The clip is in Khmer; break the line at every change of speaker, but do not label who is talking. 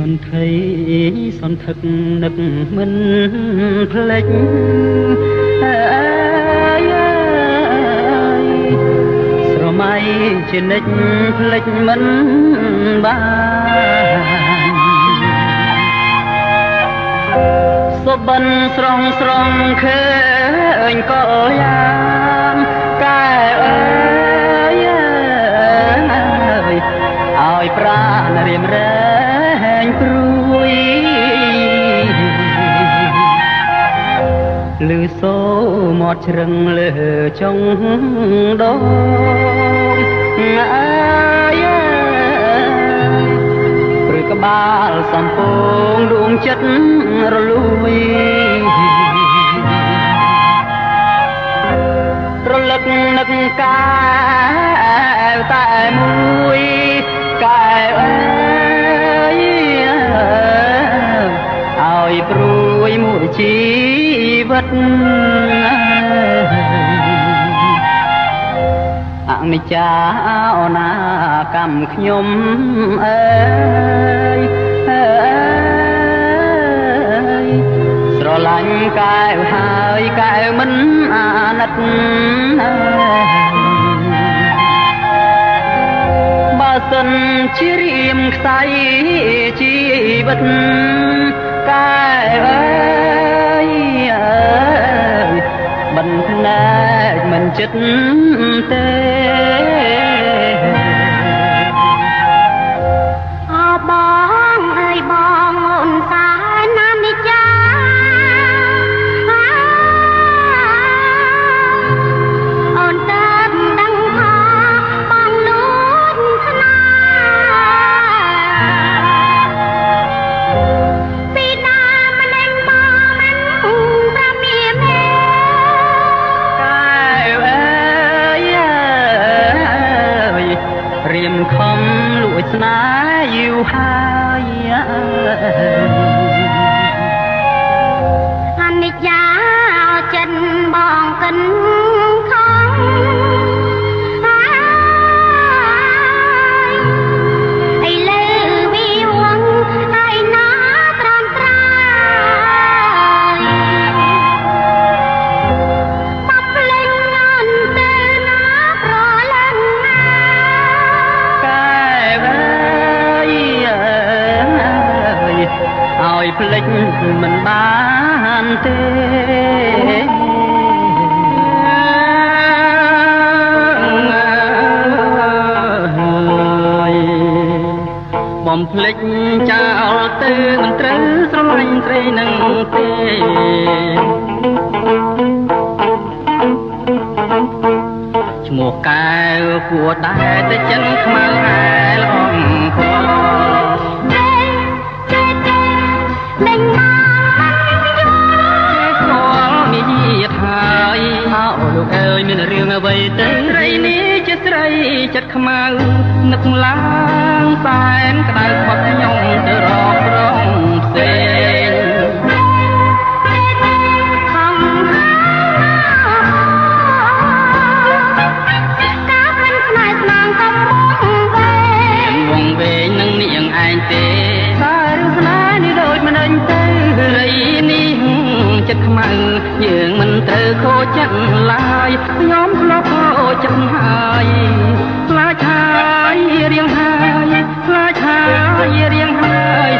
នថៃសន្ធឹកនឹកមិនភ្លេចស្រមៃជានិច្ចភ្លេចមិនបានសុបិនស្រងស្រងឃើញក៏យ៉ាងកែអើយឲ្យប្រាណរៀមរែងព្រួយលឺសូមាត់ជ្រឹងលើចុងដងអើយព្រឺក្បាលសំពងដួងចិត្តរលួយរលឹកនឹកកាយតែមួយកែអើយឲ្យព្រួយមួយជីវិតអនិច្ចាអនាកម្មខ្ញុំអើយស្រឡាញ់កែវហើយកែវមិនអាណិតបើសិនជារៀមខ្សែជីវិតកែវអើយមិនភ្នែកមិនចិត្តទេ
អបងអើយបងអូនសាណាមិចាអូនទៅដឹងថាបងលួចថ្នាពីណាម្លេងបងមិនប្រមៀមទេ
រៀមខំលួចស្នេហ៍យូរហើយ
អនិច្ចាចិត្តបងកិនខំឥឡូវវាវងហើយណាត្រង់ត្រាយបំភ្លេចអន្តើណាប្រលឹងណា
កែវឲ្យភ្លេចមិនបានទេបំភ្លេចចោលទៅមិនត្រូវស្រឡាញ់ស្រីនឹងទេឈ្មោះកែវគួរតែតែចិនខ្មៅហែលអងខ
ដេញមក
ស្គាល់មានយាហើយអោលោកអើយមានរឿងអ្វីទៅស្រីនេះជាស្រីចិត្តខ្មៅនឹកឡើងសែនក្តៅខ្វាត់ខ្ញុំទៅរករងផ្សេង
ខំកាមិនស្នេហ៍ស្នងកំវងវែង
នឹងនាងឯងទេតែរឿងស្នេហ៍នេះដូចមិនដឹងទៅរីនេះចិត្តខ្មៅយើងមិនត្រូវខូចចិត្តឡើយខ្ញុំធ្លាប់ខូចចិត្តហើយខ្លាចហើយរៀងហើយខ្លាចហើយរៀងហើយ